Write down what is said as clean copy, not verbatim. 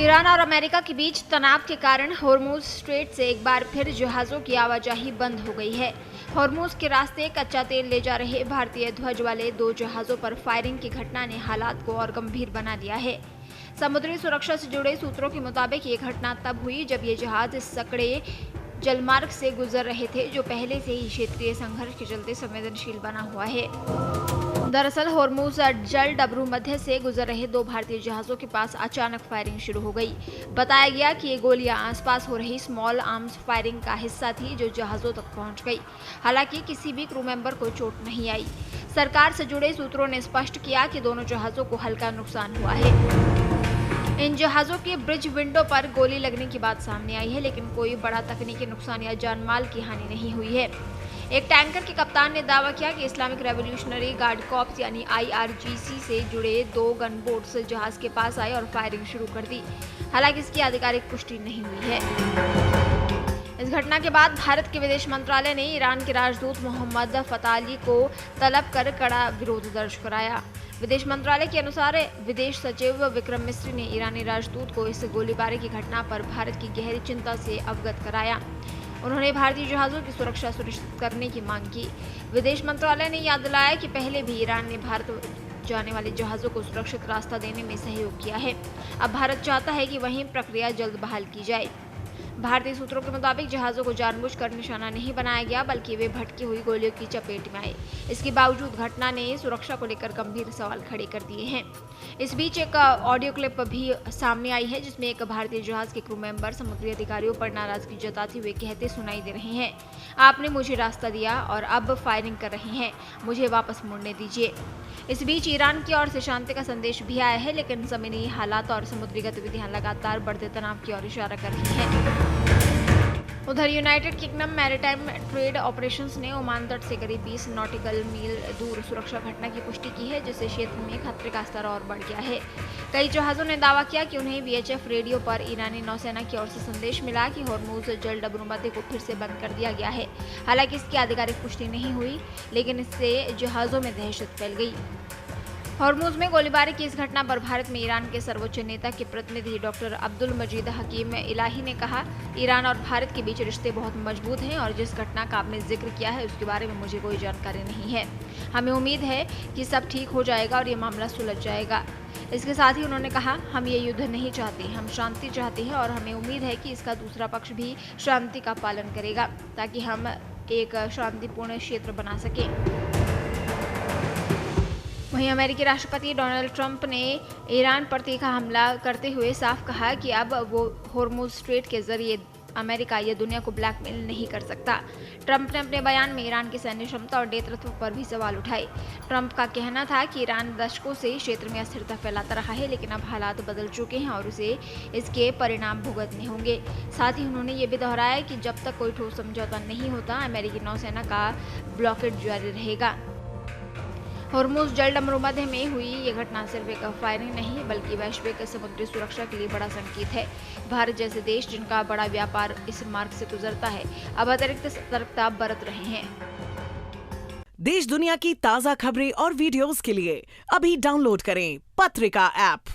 Iran और America के बीच तनाव के कारण होर्मुज स्ट्रेट से एक बार फिर जहाजों की आवाजाही बंद हो गई है। होर्मुज के रास्ते कच्चा तेल ले जा रहे भारतीय ध्वज वाले 2 जहाजों पर फायरिंग की घटना ने हालात को और गंभीर बना दिया है। समुद्री सुरक्षा से जुड़े सूत्रों के मुताबिक ये घटना तब हुई जब ये जहाज सकड़े जलमार्ग से गुजर रहे थे, जो पहले से ही क्षेत्रीय संघर्ष के चलते संवेदनशील बना हुआ है। दरअसल होर्मुज जल डबरू मध्य से गुजर रहे 2 भारतीय जहाजों के पास अचानक फायरिंग शुरू हो गई। बताया गया कि ये गोलियां आसपास हो रही स्मॉल आर्म्स फायरिंग का हिस्सा थी, जो जहाजों तक पहुंच गई। हालांकि किसी भी क्रू मेंबर को चोट नहीं आई। सरकार से जुड़े सूत्रों ने स्पष्ट किया कि दोनों जहाजों को हल्का नुकसान हुआ है। इन जहाजों के ब्रिज विंडो पर गोली लगने की बात सामने आई है, लेकिन कोई बड़ा तकनीकी नुकसान या जानमाल की हानि नहीं हुई है। एक टैंकर के कप्तान ने दावा किया कि इस्लामिक रेवोल्यूशनरी गार्ड कॉर्प्स यानी IRGC से जुड़े 2 गन बोट्स जहाज के पास आए और फायरिंग शुरू कर दी। हालांकि इसकी आधिकारिक पुष्टि नहीं हुई है। इस घटना के बाद भारत के विदेश मंत्रालय ने ईरान के राजदूत मोहम्मद फताली को तलब कर कड़ा विरोध दर्ज कराया। विदेश मंत्रालय के अनुसार विदेश सचिव विक्रम मिस्री ने ईरानी राजदूत को इस गोलीबारी की घटना पर भारत की गहरी चिंता से अवगत कराया। उन्होंने भारतीय जहाजों की सुरक्षा सुनिश्चित करने की मांग की। विदेश मंत्रालय ने याद दिलाया कि पहले भी ईरान ने भारत जाने वाले जहाजों को सुरक्षित रास्ता देने में सहयोग किया है। अब भारत चाहता है कि वही प्रक्रिया जल्द बहाल की जाए। भारतीय सूत्रों के मुताबिक जहाजों को जानबूझकर निशाना नहीं बनाया गया, बल्कि वे भटकी हुई गोलियों की चपेट में आए। इसके बावजूद घटना ने सुरक्षा को लेकर गंभीर सवाल खड़े कर दिए हैं। इस बीच एक ऑडियो क्लिप भी सामने आई है, जिसमें एक भारतीय जहाज के क्रू मेंबर समुद्री अधिकारियों पर नाराजगी जताते हुए कहते सुनाई दे रहे हैं, आपने मुझे रास्ता दिया और अब फायरिंग कर रहे हैं, मुझे वापस मुड़ने दीजिए। इस बीच ईरान की ओर से शांति का संदेश भी आया है, लेकिन जमीनी हालात और समुद्री गतिविधियां लगातार बढ़ते तनाव की ओर इशारा कर रही हैं। उधर United kingdom maritime trade operations ने ओमान तट से करीब 20 नॉटिकल मील दूर सुरक्षा घटना की पुष्टि की है, जिससे क्षेत्र में खतरे का स्तर और बढ़ गया है। कई जहाजों ने दावा किया कि उन्हें VHF रेडियो पर ईरानी नौसेना की ओर से संदेश मिला कि होर्मुज जल डबरू मध्य को फिर से बंद कर दिया गया है। हालांकि इसकी आधिकारिक पुष्टि नहीं हुई, लेकिन इससे जहाजों में दहशत फैल गई। होर्मुज में गोलीबारी की इस घटना पर भारत में ईरान के सर्वोच्च नेता के प्रतिनिधि डॉक्टर अब्दुल मजीद हकीम इलाही ने कहा, ईरान और भारत के बीच रिश्ते बहुत मजबूत हैं और जिस घटना का आपने जिक्र किया है उसके बारे में मुझे कोई जानकारी नहीं है। हमें उम्मीद है कि सब ठीक हो जाएगा और ये मामला सुलझ जाएगा। इसके साथ ही उन्होंने कहा, हम ये युद्ध नहीं चाहते, हम शांति चाहते हैं और हमें उम्मीद है कि इसका दूसरा पक्ष भी शांति का पालन करेगा, ताकि हम एक शांतिपूर्ण क्षेत्र बना सकें। वहीं अमेरिकी राष्ट्रपति डोनाल्ड ट्रंप ने ईरान पर तीखा हमला करते हुए साफ कहा कि अब वो होर्मुज स्ट्रेट के जरिए अमेरिका या दुनिया को ब्लैकमेल नहीं कर सकता। ट्रंप ने अपने बयान में ईरान की सैन्य क्षमता और नेतृत्व पर भी सवाल उठाए। ट्रंप का कहना था कि ईरान दशकों से क्षेत्र में अस्थिरता फैलाता रहा है, लेकिन अब हालात बदल चुके हैं और उसे इसके परिणाम भुगतने होंगे। साथ ही उन्होंने ये भी दोहराया कि जब तक कोई ठोस समझौता नहीं होता, अमेरिकी नौसेना का ब्लॉकेड जारी रहेगा। होर्मुज जल डबरू मध्य में हुई ये घटना सिर्फ एक फायरिंग नहीं, बल्कि वैश्विक समुद्री सुरक्षा के लिए बड़ा संकेत है। भारत जैसे देश, जिनका बड़ा व्यापार इस मार्ग से गुजरता है, अब अतिरिक्त सतर्कता बरत रहे हैं। देश दुनिया की ताजा खबरें और वीडियोस के लिए अभी डाउनलोड करें पत्रिका ऐप।